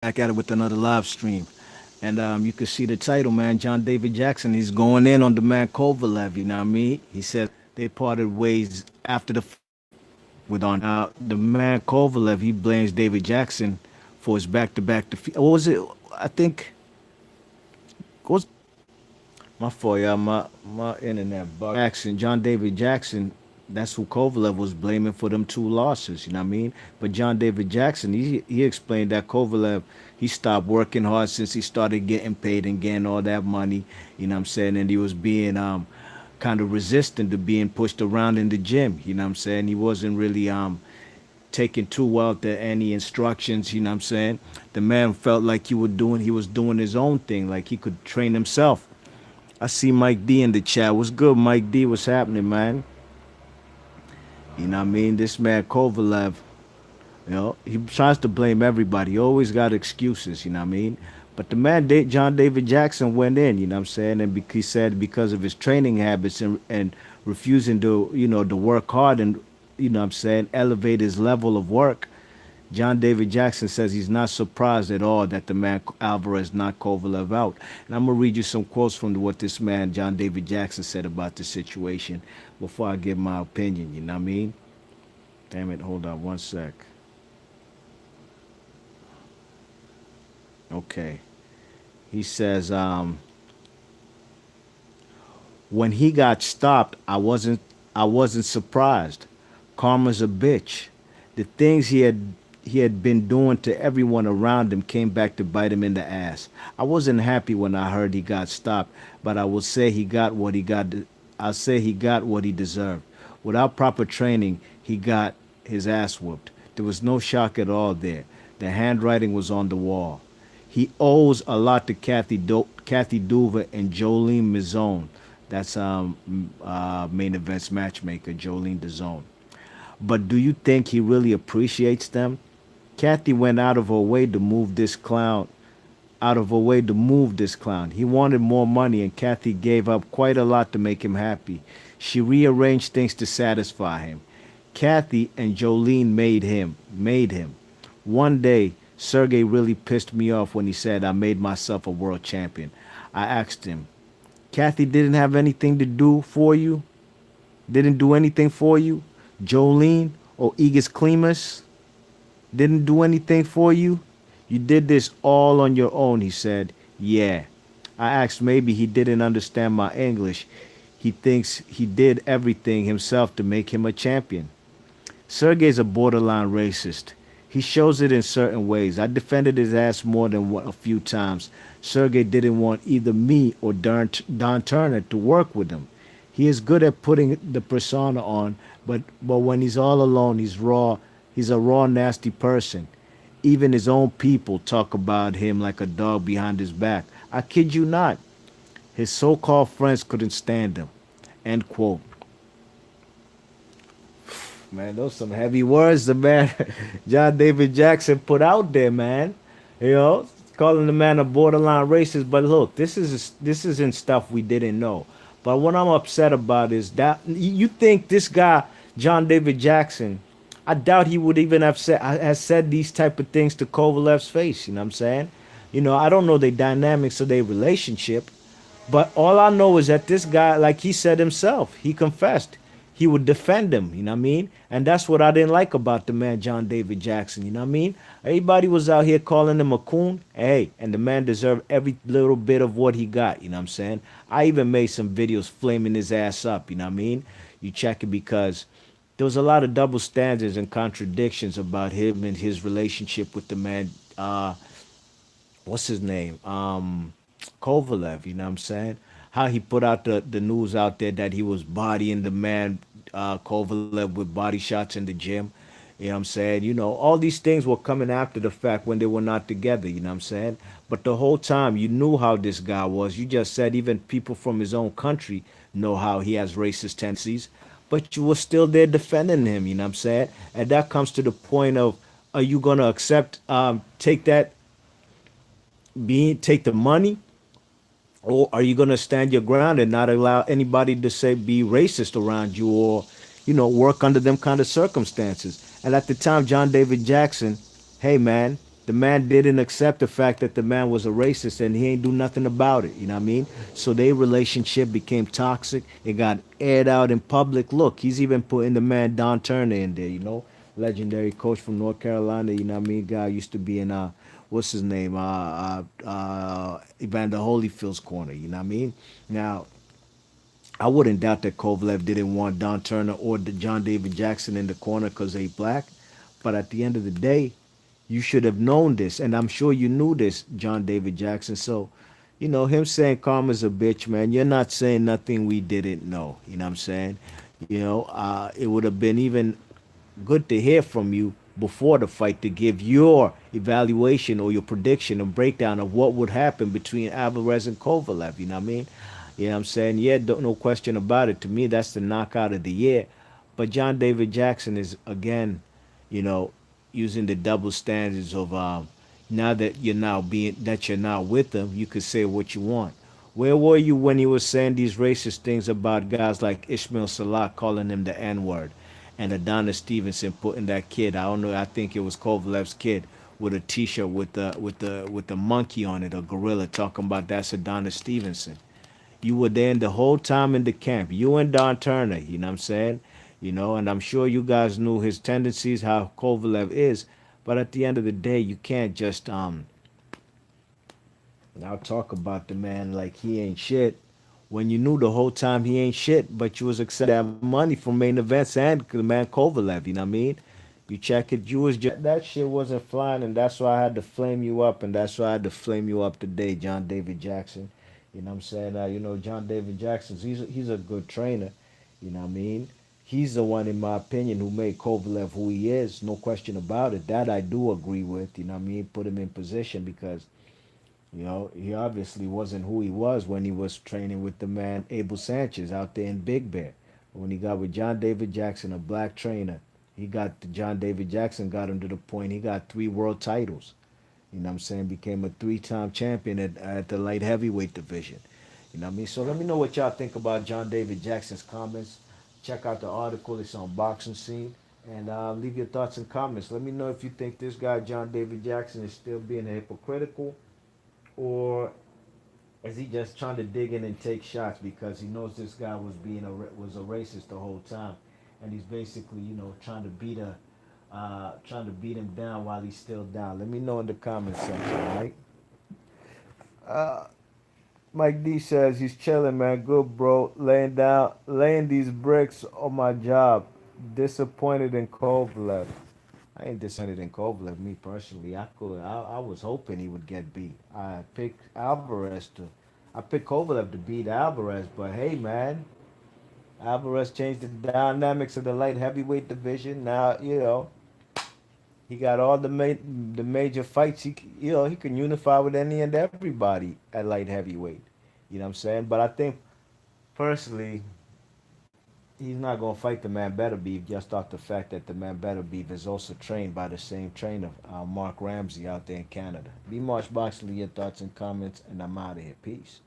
back at it with another live stream. And you can see the title, man. John David Jackson, he's going in on the man Kovalev, you know what I mean? He said they parted ways after the with on. Now, the man Kovalev, he blames David Jackson for his back-to-back defeat. What was it? I think, what was my fault, y'all. My internet bug. Jackson, John David Jackson, that's who Kovalev was blaming for them two losses. You know what I mean? But John David Jackson, he explained that Kovalev he stopped working hard since he started getting paid and getting all that money. You know what I'm saying? And he was being kind of resistant to being pushed around in the gym. You know what I'm saying? He wasn't really taking too well to any instructions. You know what I'm saying? The man felt like he was doing his own thing, like he could train himself. I see Mike D in the chat. What's good, Mike D? What's happening, man? You know what I mean? This man Kovalev, he tries to blame everybody. He always got excuses, you know what I mean? But the man, John David Jackson, went in, you know what I'm saying? And he said because of his training habits and refusing to, to work hard and, you know what I'm saying, elevate his level of work, John David Jackson says he's not surprised at all that the man Alvarez knocked Kovalev out. And I'm going to read you some quotes from what this man, John David Jackson, said about the situation before I give my opinion, you know what I mean? Damn it, hold on one sec. Okay. He says, when he got stopped, I wasn't surprised. Karma's a bitch. The things he had been doing to everyone around him came back to bite him in the ass. I wasn't happy when I heard he got stopped, but I will say he got what he got. I'll say he got what he deserved. Without proper training, he got his ass whooped. There was no shock at all there. The handwriting was on the wall. He owes a lot to Kathy Duva and Jolene Mizone. That's main events matchmaker Jolene DeZone. But do you think he really appreciates them? Kathy went out of her way to move this clown. He wanted more money, and Kathy gave up quite a lot to make him happy. She rearranged things to satisfy him. Kathy and Jolene made him. One day, Sergey really pissed me off when he said I made myself a world champion. I asked him, Kathy didn't have anything to do for you? Didn't do anything for you? Jolene or Igis Klimas didn't do anything for you? You did this all on your own, he said. Yeah. I asked maybe he didn't understand my English. He thinks he did everything himself to make him a champion. Sergey's a borderline racist. He shows it in certain ways. I defended his ass more than a few times. Sergey didn't want either me or Don Turner to work with him. He is good at putting the persona on, but when he's all alone, he's raw. He's a raw, nasty person. Even his own people talk about him like a dog behind his back. I kid you not. His so-called friends couldn't stand him. End quote. Man, those some heavy words the man John David Jackson put out there, man. Calling the man a borderline racist. But look, this isn't stuff we didn't know. But what I'm upset about is that you think this guy John David Jackson, I doubt he would even have said these type of things to Kovalev's face. You know what I'm saying? I don't know the dynamics of their relationship, but all I know is that this guy, like he said himself, he confessed. He would defend him, you know what I mean? And that's what I didn't like about the man John David Jackson, you know what I mean? Everybody was out here calling him a coon. Hey, and the man deserved every little bit of what he got, you know what I'm saying? I even made some videos flaming his ass up, you know what I mean? You check it because there was a lot of double standards and contradictions about him and his relationship with the man, what's his name? Kovalev, you know what I'm saying? How he put out the news out there that he was bodying the man Kovalev with body shots in the gym. You know what I'm saying? All these things were coming after the fact when they were not together, you know what I'm saying? But the whole time you knew how this guy was. You just said even people from his own country know how he has racist tendencies, but you were still there defending him, you know what I'm saying? And that comes to the point of, are you gonna accept take the money, or are you going to stand your ground and not allow anybody to say be racist around you, or work under them kind of circumstances? And at the time, John David Jackson, hey man, the man didn't accept the fact that the man was a racist and he ain't do nothing about it. You know what I mean? So their relationship became toxic. It got aired out in public. Look, he's even putting the man Don Turner in there. Legendary coach from North Carolina. You know what I mean? Guy used to be in what's his name? Evander Holyfield's corner. You know what I mean? Now I wouldn't doubt that Kovalev didn't want Don Turner or the John David Jackson in the corner because they black. But at the end of the day, you should have known this, and I'm sure you knew this, John David Jackson. So, him saying karma's a bitch, man. You're not saying nothing we didn't know. You know what I'm saying? It would have been even good to hear from you before the fight to give your evaluation or your prediction or breakdown of what would happen between Alvarez and Kovalev. You know what I mean? You know what I'm saying? Yeah, no question about it. To me, that's the knockout of the year. But John David Jackson is, again, you know, using the double standards of now that you're now with them, you could say what you want. Where were you when he was saying these racist things about guys like Ishmael Salah, calling him the N word, and Adonis Stevenson putting that kid, I don't know, I think it was Kovalev's kid, with a T-shirt with the monkey on it, a gorilla, talking about that's Adonis Stevenson. You were there the whole time in the camp. You and Don Turner, you know what I'm saying? And I'm sure you guys knew his tendencies, how Kovalev is. But at the end of the day, you can't just now talk about the man like he ain't shit when you knew the whole time he ain't shit, but you was accepting that money from main events and the man Kovalev, you know what I mean? You check it, you was just that shit wasn't flying, and that's why I had to flame you up, and that's why I had to flame you up today, John David Jackson. You know what I'm saying? John David Jackson, he's a good trainer, you know what I mean? He's the one, in my opinion, who made Kovalev who he is, no question about it. That I do agree with, you know what I mean? Put him in position because he obviously wasn't who he was when he was training with the man Abel Sanchez out there in Big Bear. When he got with John David Jackson, a black trainer, John David Jackson got him to the point he got 3 world titles. You know what I'm saying? Became a 3-time champion at the light heavyweight division. You know what I mean? So let me know what y'all think about John David Jackson's comments. Check out the article. It's on Boxing Scene. And leave your thoughts and comments. Let me know if you think this guy, John David Jackson, is still being hypocritical, or is he just trying to dig in and take shots because he knows this guy was a racist the whole time, and he's basically trying to beat him down while he's still down. Let me know in the comment section, all right? Mike D says he's chilling, man. Good, bro. Laying these bricks on my job. Disappointed in Kovalev. I ain't disappointed in Kovalev, me personally. I was hoping he would get beat. I picked Kovalev to beat Alvarez, but hey, man, Alvarez changed the dynamics of the light heavyweight division. Now, he got all the major fights. He can unify with any and everybody at light heavyweight. You know what I'm saying? But I think personally, he's not gonna fight the man Better Beef just off the fact that the man Better Beef is also trained by the same trainer, Mark Ramsey, out there in Canada. Be Marsh Boxley, your thoughts and comments, and I'm out of here. Peace.